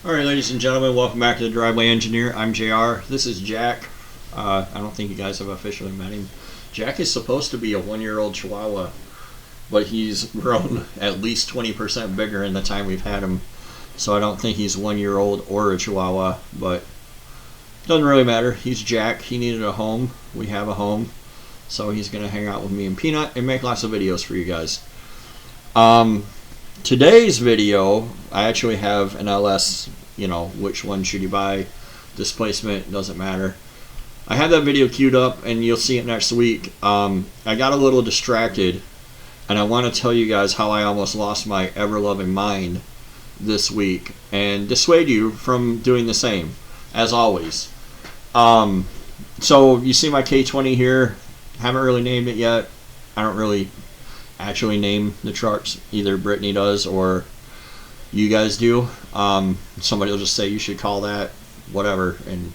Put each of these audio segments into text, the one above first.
Alright, ladies and gentlemen, welcome back to the Driveway Engineer. I'm JR. This is Jack. I don't think you guys have officially met him. Jack is supposed to be a 1-year-old Chihuahua, but he's grown at least 20% bigger in the time we've had him. So I don't think he's 1-year-old or a Chihuahua, but doesn't really matter. He's Jack. He needed a home. We have a home. So he's going to hang out with me and Peanut and make lots of videos for you guys. Today's video, I actually have an LS, which one should you buy, displacement, doesn't matter. I have that video queued up and you'll see it next week. I got a little distracted and I want to tell you guys how I almost lost my ever-loving mind this week and dissuade you from doing the same, as always. So you see my K20 here, haven't really named it yet. I don't really actually name the trucks. Either Brittany does or you guys do. Somebody will just say you should call that whatever and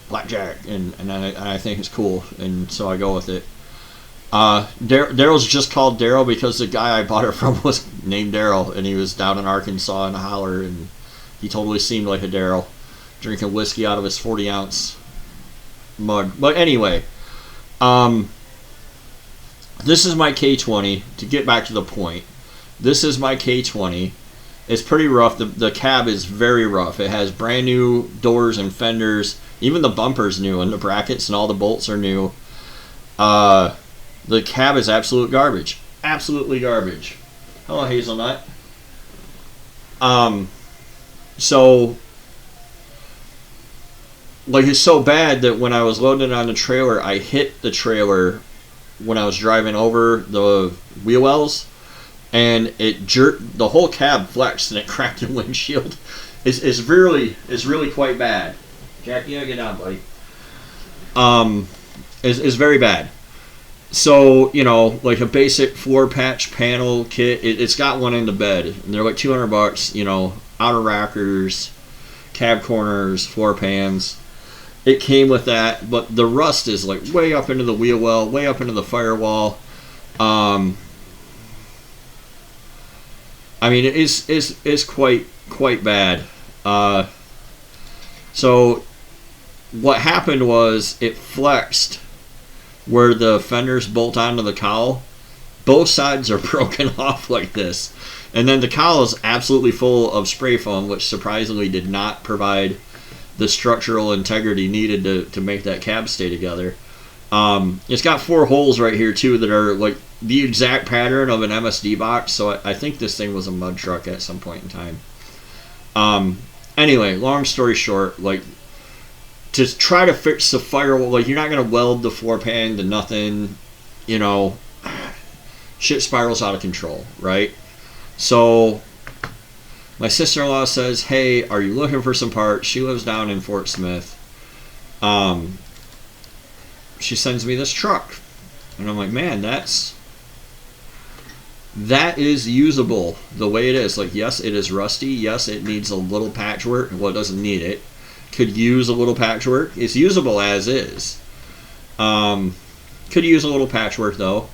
Blackjack, and I think it's cool, and so I go with it. Daryl's just called Daryl because the guy I bought it from was named Daryl, and he was down in Arkansas in a holler, and he totally seemed like a Daryl, drinking whiskey out of his 40-ounce mug. But anyway, this is my K20. To get back to the point, this is my K20. It's pretty rough. The cab is very rough. It has brand new doors and fenders. Even the bumper's new, and the brackets and all the bolts are new. The cab is absolute garbage. Absolutely garbage. Hello, Hazelnut. So, it's so bad that when I was loading it on the trailer, I hit the trailer when I was driving over the wheel wells, and it jerked, the whole cab flexed and it cracked the windshield. It's really quite bad. Jack, you gotta get down, buddy. Is very bad. So, like a basic floor patch panel kit, it's got one in the bed, and they're like $200, outer rockers, cab corners, floor pans. It came with that, but the rust is like way up into the wheel well, way up into the firewall. I mean, it is quite bad. So what happened was it flexed where the fenders bolt onto the cowl. Both sides are broken off like this, and then the cowl is absolutely full of spray foam, which surprisingly did not provide the structural integrity needed to make that cab stay together. It's got 4 holes right here too that are like the exact pattern of an MSD box, so I think this thing was a mud truck at some point in time. Anyway, long story short, to try to fix the firewall, you're not going to weld the floor pan to nothing, shit spirals out of control, right? So my sister-in-law says, hey, are you looking for some parts? She lives down in Fort Smith. She sends me this truck. And I'm like, man, that is usable the way it is. Yes, it is rusty. Yes, it needs a little patchwork. Well, it doesn't need it. Could use a little patchwork. It's usable as is. Could use a little patchwork, though.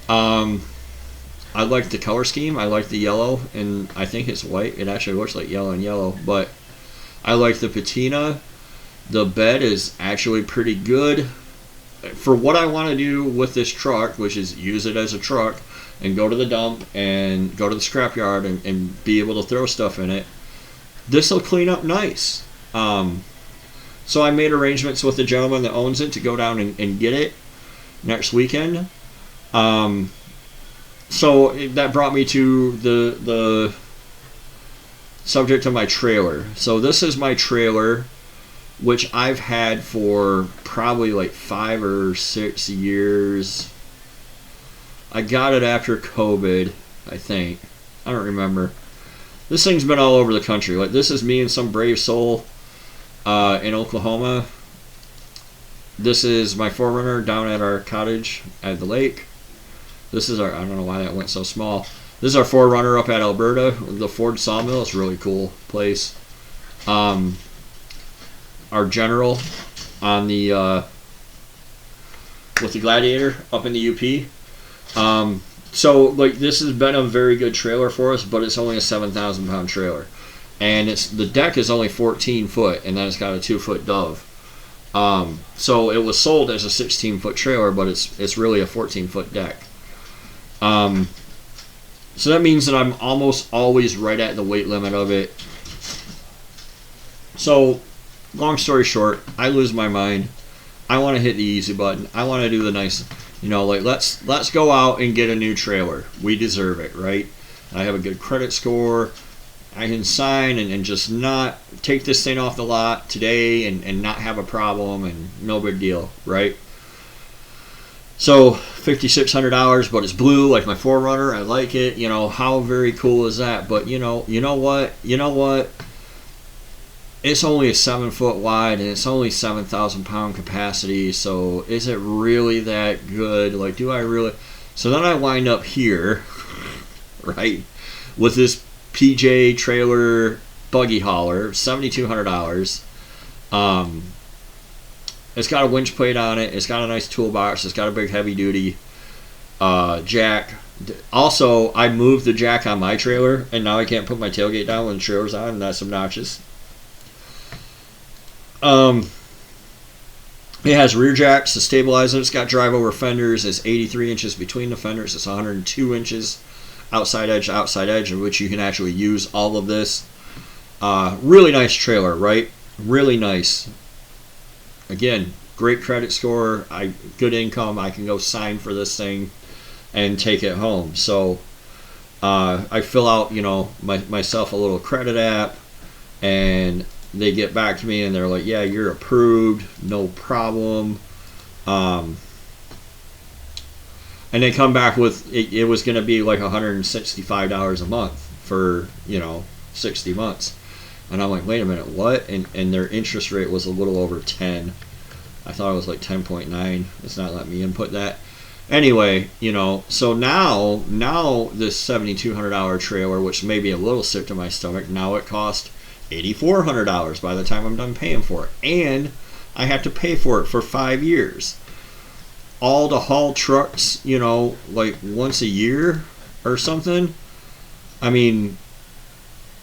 I like the color scheme. I like the yellow, and I think it's white. It actually looks like yellow and yellow, but I like the patina. The bed is actually pretty good. For what I want to do with this truck, which is use it as a truck and go to the dump and go to the scrapyard and be able to throw stuff in it, this will clean up nice. So I made arrangements with the gentleman that owns it to go down and get it next weekend. So that brought me to the subject of my trailer. So this is my trailer, which I've had for probably 5 or 6 years. I got it after COVID, I think. I don't remember. This thing's been all over the country. This is me and some brave soul in Oklahoma. This is my 4Runner down at our cottage at the lake. This is our, I don't know why that went so small. This is our 4Runner up at Alberta. The Ford Sawmill. It's a really cool place. Our General on the with the Gladiator up in the UP. So this has been a very good trailer for us, but it's only a 7,000 pound trailer. and the deck is only 14 foot, and then it's got a 2-foot dove. So it was sold as a 16-foot trailer, but it's really a 14-foot deck. So that means that I'm almost always right at the weight limit of it. So, long story short, I lose my mind. I want to hit the easy button. I want to do the nice, like let's go out and get a new trailer. We deserve it, right? I have a good credit score. I can sign and just not take this thing off the lot today and not have a problem, and no big deal, right? So $5,600, but it's blue like my 4Runner. I like it. How very cool is that? But you know what? It's only a 7-foot wide, and it's only 7,000 pound capacity. So is it really that good? Like, do I really? So then I wind up here, right, with this PJ trailer buggy hauler, $7,200. It's got a winch plate on it. It's got a nice toolbox. It's got a big heavy duty jack. Also, I moved the jack on my trailer, and now I can't put my tailgate down when the trailer's on, and that's obnoxious. It has rear jacks to stabilize it. It's got drive over fenders. It's 83 inches between the fenders. It's 102 inches outside edge to outside edge, in which you can actually use all of this. Really nice trailer, right? Really nice. Again, great credit score, good income. I can go sign for this thing and take it home. So I fill out, myself a little credit app, and they get back to me and they're like, yeah, you're approved, no problem. And they come back with it was going to be like $165 a month for 60 months. And I'm like, wait a minute, what? And their interest rate was a little over 10. I thought it was like 10.9. It's not letting me input that. Anyway, so now this $7,200 trailer, which may be a little sick to my stomach, now it costs $8,400 by the time I'm done paying for it. And I have to pay for it for 5 years. All to haul trucks, like once a year or something. I mean,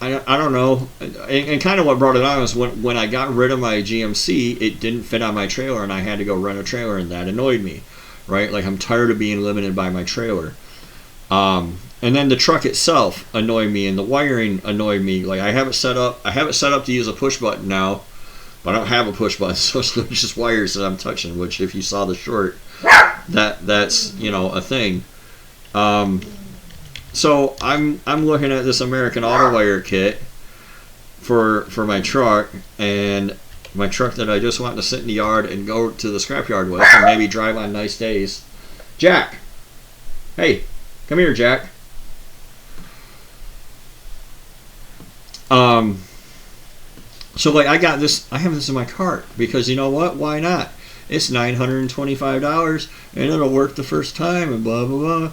I don't know. And kind of what brought it on was when I got rid of my GMC, it didn't fit on my trailer, and I had to go rent a trailer, and that annoyed me, right? Like, I'm tired of being limited by my trailer. And then the truck itself annoyed me, and the wiring annoyed me. Like, I have it set up to use a push button now, but I don't have a push button, so it's just wires that I'm touching, which if you saw the short, that's a thing. So I'm looking at this American Auto Wire kit for my truck, and my truck that I just want to sit in the yard and go to the scrapyard with, and maybe drive on nice days. Jack, hey, come here, Jack. So like I have this in my cart because you know what? Why not? It's $925 and it'll work the first time and blah blah blah.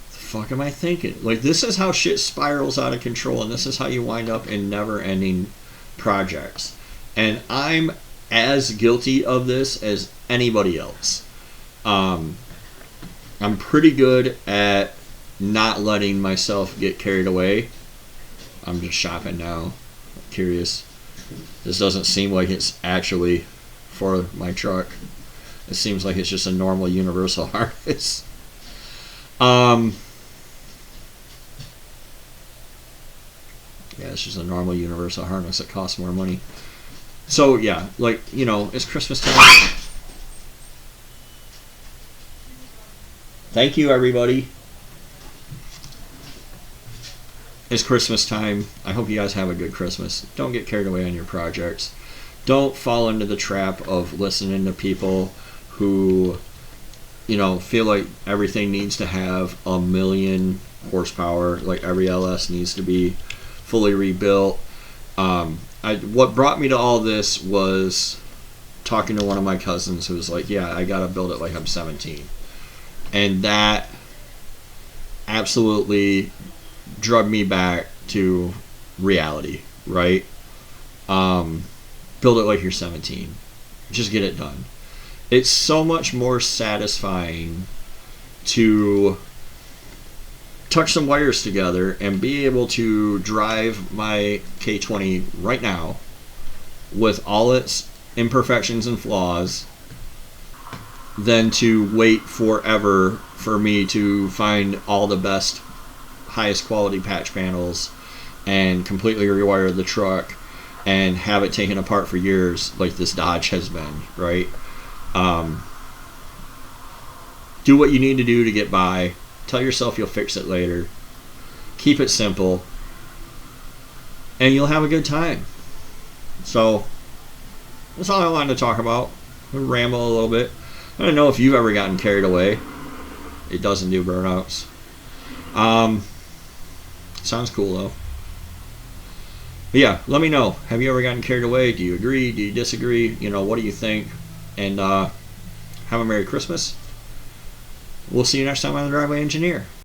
Fuck am I thinking? Like, this is how shit spirals out of control, and this is how you wind up in never-ending projects. And I'm as guilty of this as anybody else. I'm pretty good at not letting myself get carried away. I'm just shopping now. I'm curious. This doesn't seem like it's actually for my truck. It seems like it's just a normal universal harness. Yeah, it's just a normal universal harness that costs more money. So, yeah, like, it's Christmas time. Thank you, everybody. It's Christmas time. I hope you guys have a good Christmas. Don't get carried away on your projects. Don't fall into the trap of listening to people who, feel like everything needs to have 1,000,000 horsepower, like every LS needs to be fully rebuilt. What brought me to all this was talking to one of my cousins who was like, yeah, I gotta build it like I'm 17. And that absolutely drug me back to reality, right? Build it like you're 17. Just get it done. It's so much more satisfying to touch some wires together and be able to drive my K20 right now with all its imperfections and flaws than to wait forever for me to find all the best, highest quality patch panels and completely rewire the truck and have it taken apart for years like this Dodge has been, right? Do what you need to do to get by. Tell yourself you'll fix it later. Keep it simple. And you'll have a good time. So, that's all I wanted to talk about. I'll ramble a little bit. I don't know if you've ever gotten carried away. It doesn't do burnouts. Sounds cool though. But yeah, let me know. Have you ever gotten carried away? Do you agree? Do you disagree? What do you think? And have a Merry Christmas. We'll see you next time on The Driveway Engineer.